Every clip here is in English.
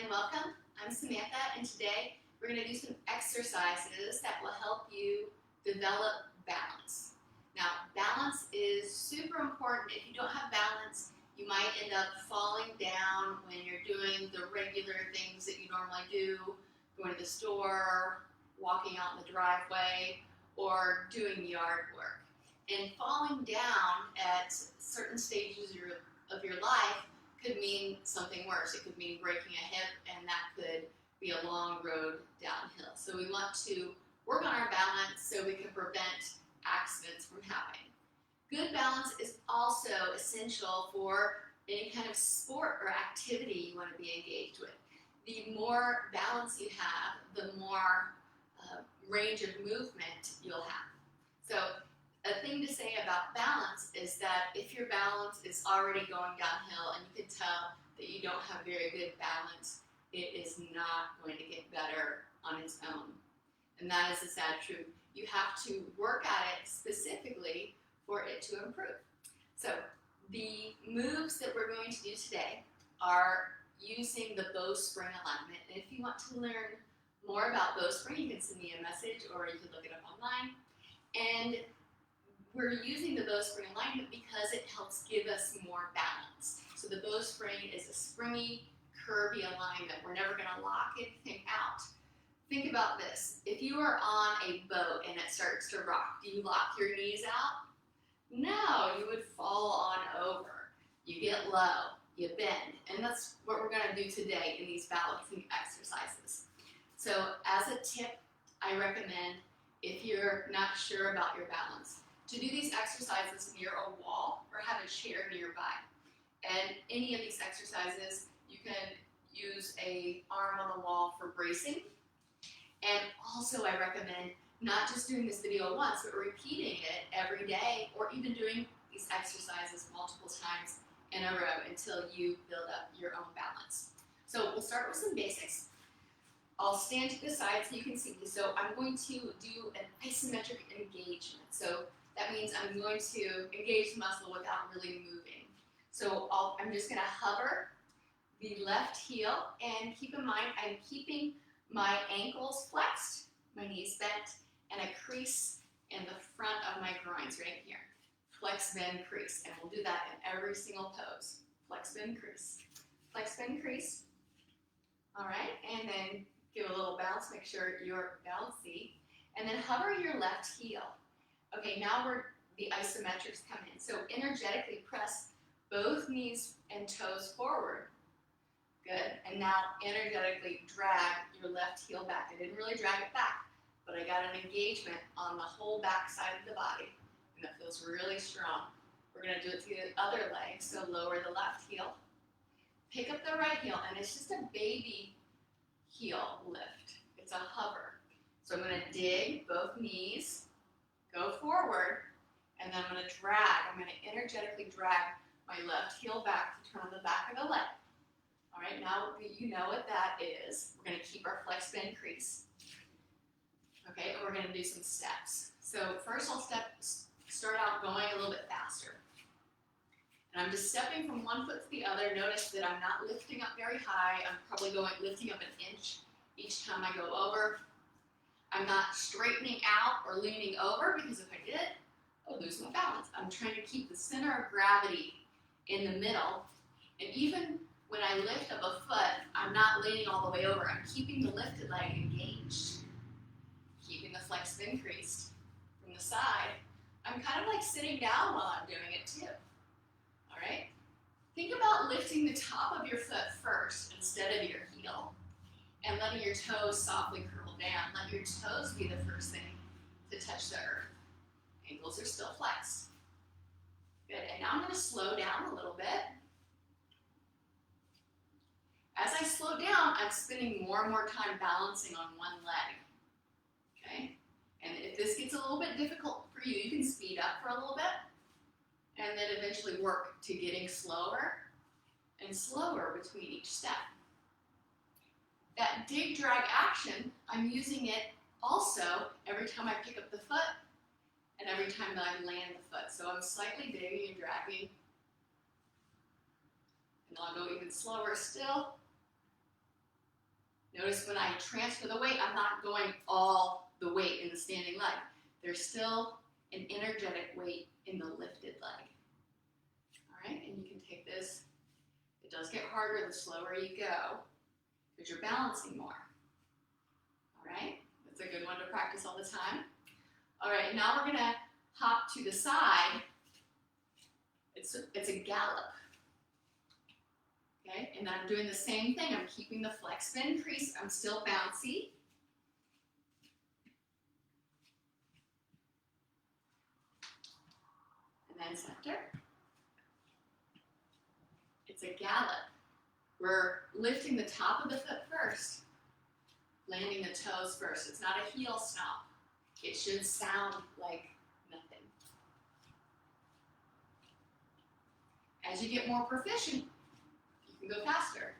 and welcome. I'm Samantha, and today we're going to do some exercises that will help you develop balance. Now, balance is super important. If you don't have balance, you might end up falling down when you're doing the regular things that you normally do, going to the store, walking out in the driveway, or doing yard work. And falling down at certain stages of your life could mean something worse. It could mean breaking a hip, and that could be a long road downhill. So we want to work on our balance so we can prevent accidents from happening. Good balance is also essential for any kind of sport or activity you want to be engaged with. The more balance you have, the more range of movement you'll have. So a thing to say about balance is that if your balance is already going downhill and you can tell that you don't have very good balance, it is not going to get better on its own. And that is the sad truth. You have to work at it specifically for it to improve. So the moves that we're going to do today are using the Bowspring alignment. And if you want to learn more about Bowspring, you can send me a message or you can look it up online. And we're using the Bowspring alignment because it helps give us more balance. So the Bowspring is a springy, curvy alignment. We're never going to lock anything out. Think about this. If you are on a boat and it starts to rock, do you lock your knees out? No, you would fall on over. You get low, you bend. And that's what we're going to do today in these balancing exercises. So as a tip, I recommend, if you're not sure about your balance, to do these exercises near a wall or have a chair nearby. And any of these exercises, you can use an arm on the wall for bracing. And also I recommend not just doing this video once, but repeating it every day, or even doing these exercises multiple times in a row until you build up your own balance. So we'll start with some basics. I'll stand to the side so you can see me. So I'm going to do an isometric engagement. So that means I'm going to engage the muscle without really moving. So I'm just going to hover the left heel, and keep in mind I'm keeping my ankles flexed, my knees bent, and a crease in the front of my groins right here. Flex, bend, crease. And we'll do that in every single pose. Flex, bend, crease. Flex, bend, crease. All right, and then give a little bounce, make sure you're bouncy. And then hover your left heel. Okay, now the isometrics come in. So energetically press both knees and toes forward. Good. And now energetically drag your left heel back. I didn't really drag it back, but I got an engagement on the whole back side of the body, and that feels really strong. We're going to do it to the other leg, so lower the left heel. Pick up the right heel, and it's just a baby heel lift. It's a hover. So I'm going to dig both knees, go forward, and then I'm going to drag. I'm going to energetically drag my left heel back to turn the back of the leg. All right, now that you know what that is, we're going to keep our flex, bend, crease. Okay, and we're going to do some steps. So first I'll start out going a little bit faster. And I'm just stepping from one foot to the other. Notice that I'm not lifting up very high. I'm probably lifting up an inch each time I go over. I'm not straightening out or leaning over, because if I did, I'll lose my balance. I'm trying to keep the center of gravity in the middle. And even when I lift up a foot, I'm not leaning all the way over. I'm keeping the lifted leg engaged. Keeping the flex, bend, creased. From the side, I'm kind of like sitting down while I'm doing it too. All right? Think about lifting the top of your foot first instead of your heel, and letting your toes softly curl down. Let your toes be the first thing to touch the earth. Ankles are still flexed. Good, and now I'm going to slow down a little bit. As I slow down, I'm spending more and more time balancing on one leg. Okay? And if this gets a little bit difficult for you, you can speed up for a little bit, and then eventually work to getting slower and slower between each step. That dig drag action, I'm using it also every time I pick up the foot and every time that I land the foot. So I'm slightly digging and dragging. And I'll go even slower still. Notice when I transfer the weight, I'm not going all the weight in the standing leg. There's still an energetic weight in the lifted leg. All right, and you can take this. It does get harder the slower you go because you're balancing more. All right, that's a good one to practice all the time. All right, now we're gonna hop to the side. It's a gallop. Okay, and I'm doing the same thing. I'm keeping the flex spin crease. I'm still bouncy. And then center. It's a gallop. We're lifting the top of the foot first, landing the toes first. It's not a heel stomp. It should sound like nothing. As you get more proficient, you can go faster.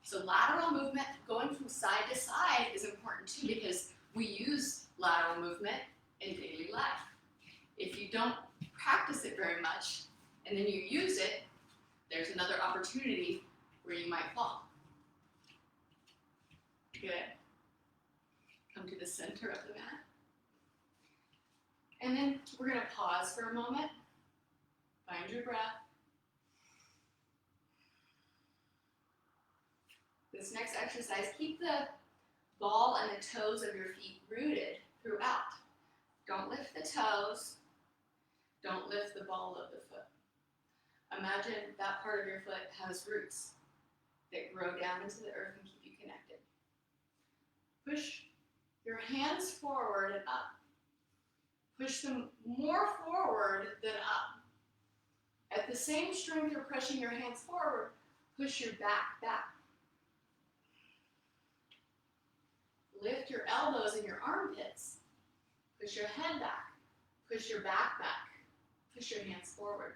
So lateral movement, going from side to side, is important too because we use lateral movement in daily life. If you don't practice it very much and then you use it, there's another opportunity where you might fall. Good. Come to the center of the mat. And then we're going to pause for a moment. Find your breath. This next exercise, keep the ball and the toes of your feet rooted throughout. Don't lift the toes. Don't lift the ball of the foot. Imagine that part of your foot has roots that grow down into the earth and keep you connected. Push your hands forward and up. Push them more forward than up. At the same strength you're pushing your hands forward, push your back back. Lift your elbows and your armpits. Push your head back. Push your back back. Push your hands forward.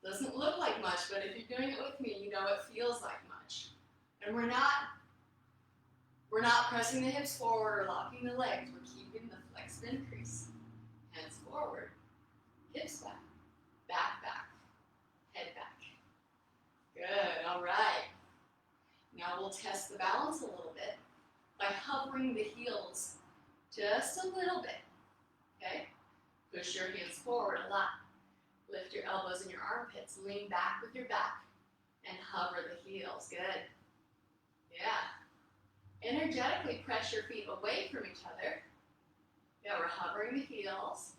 Doesn't look like much, but if you're doing it with me, you know it feels like much. And we're not pressing the hips forward or locking the legs. We're keeping the flex spin crease. Hands forward, hips back, back back, head back. Good, all right. Now we'll test the balance a little bit by hovering the heels just a little bit, okay? Push your hands forward a lot. Lift your elbows and your armpits. Lean back with your back and hover the heels. Good. Yeah. Energetically press your feet away from each other. Yeah, we're hovering the heels.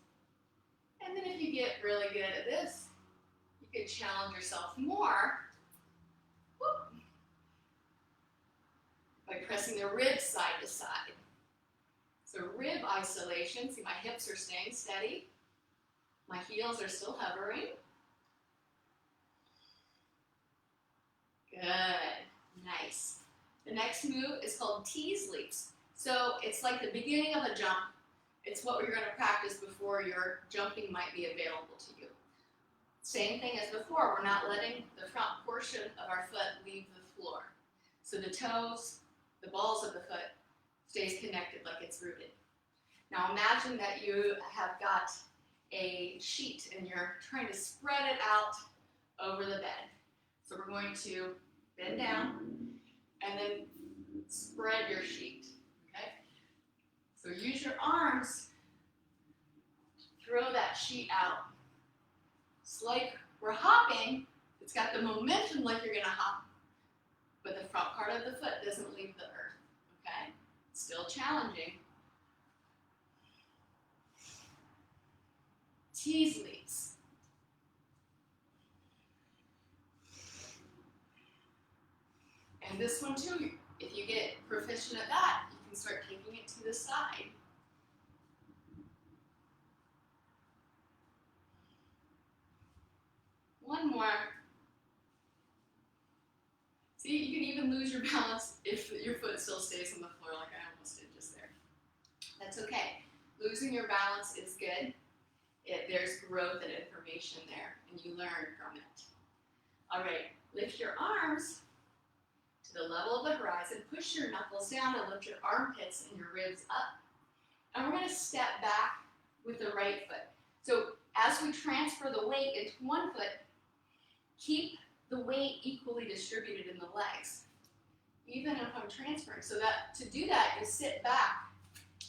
And then if you get really good at this, you could challenge yourself more. Whoop. By pressing the ribs side to side. So rib isolation. See, my hips are staying steady. My heels are still hovering. Good. Nice. The next move is called tease leaps. So it's like the beginning of a jump. It's what we're going to practice before your jumping might be available to you. Same thing as before. We're not letting the front portion of our foot leave the floor. So the toes, the balls of the foot stays connected like it's rooted. Now imagine that you have got a sheet and you're trying to spread it out over the bed. So we're going to bend down and then spread your sheet, okay? So use your arms, throw that sheet out. It's like we're hopping, it's got the momentum like you're gonna hop, but the front part of the foot doesn't leave the earth, okay? Still challenging. Tease leaps. And this one too, if you get proficient at that, you can start taking it to the side. One more. See, you can even lose your balance if your foot still stays on the floor like I almost did just there. That's okay. Losing your balance is good. There's growth and information there, and you learn from it. All right, lift your arms to the level of the horizon. Push your knuckles down and lift your armpits and your ribs up. And we're going to step back with the right foot. So as we transfer the weight into one foot, keep the weight equally distributed in the legs. even if I'm transferring. So that to do that, you sit back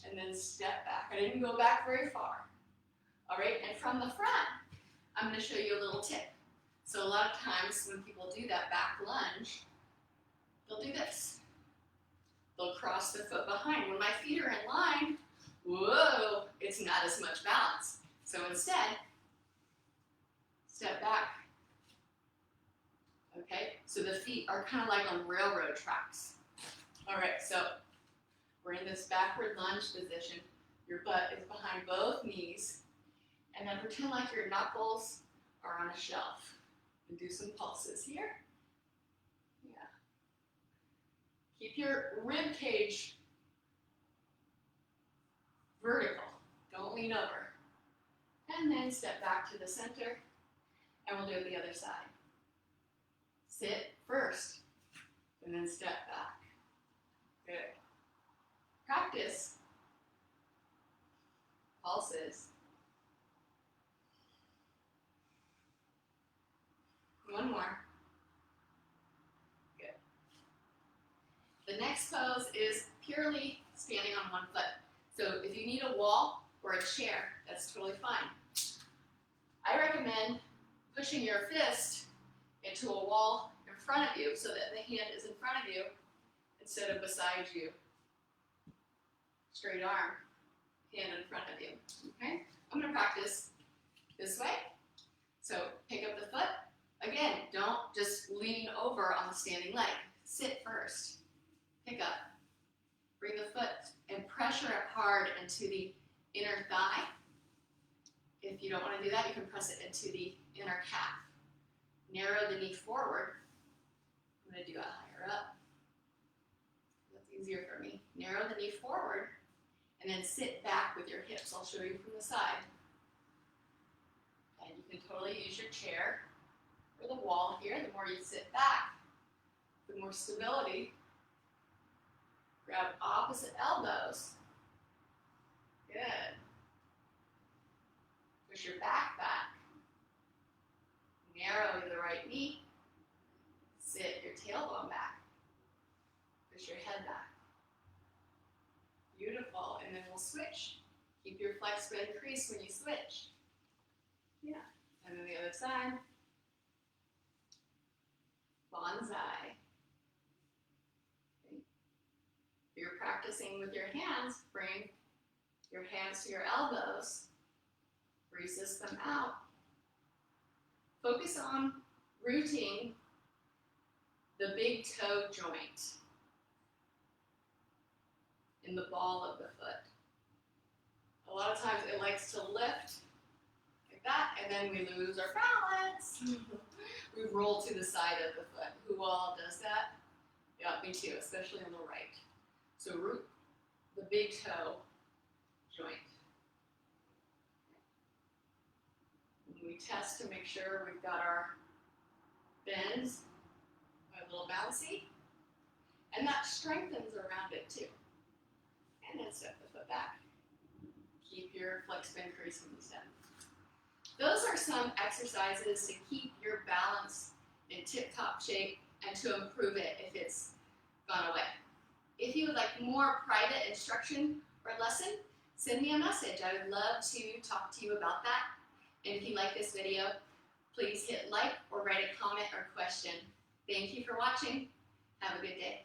and then step back. I didn't go back very far. All right, and from the front, I'm going to show you a little tip. So a lot of times when people do that back lunge, they'll do this. They'll cross their foot behind. When my feet are in line, whoa, it's not as much balance. So instead, step back. Okay, so the feet are kind of like on railroad tracks. All right, so we're in this backward lunge position. Your butt is behind both knees. And then pretend like your knuckles are on a shelf. And do some pulses here. Yeah. Keep your rib cage vertical. Don't lean over. And then step back to the center. And we'll do it the other side. Sit first. And then step back. Good. Practice pulses. One more. Good. The next pose is purely standing on one foot. So if you need a wall or a chair, that's totally fine. I recommend pushing your fist into a wall in front of you so that the hand is in front of you instead of beside you. Straight arm, hand in front of you. Okay? I'm going to practice this way. So pick up the foot. Again, don't just lean over on the standing leg. Sit first. Pick up. Bring the foot and pressure it hard into the inner thigh. If you don't want to do that, you can press it into the inner calf. Narrow the knee forward. I'm going to do it higher up. That's easier for me. Narrow the knee forward and then sit back with your hips. I'll show you from the side. And you can totally use your chair or the wall here. The more you sit back, the more stability. Grab opposite elbows. Good. Push your back back. Narrow the right knee. Sit your tailbone back. Push your head back. Beautiful. And then we'll switch. Keep your flex bend crease when you switch. Yeah. And then the other side. Bonsai. Okay. If you're practicing with your hands, bring your hands to your elbows. Resist them out. Focus on rooting the big toe joint in the ball of the foot. A lot of times it likes to lift like that, and then we lose our balance. We roll to the side of the foot. Who all does that? Yeah, me too, especially on the right. So root the big toe joint. We test to make sure we've got our bends a little bouncy, and that strengthens around it too. And then step the foot back. Keep your flex bend crease when you step. Those are some exercises to keep your balance in tip-top shape and to improve it if it's gone away. If you would like more private instruction or lesson, send me a message. I would love to talk to you about that. And if you like this video, please hit like or write a comment or question. Thank you for watching. Have a good day.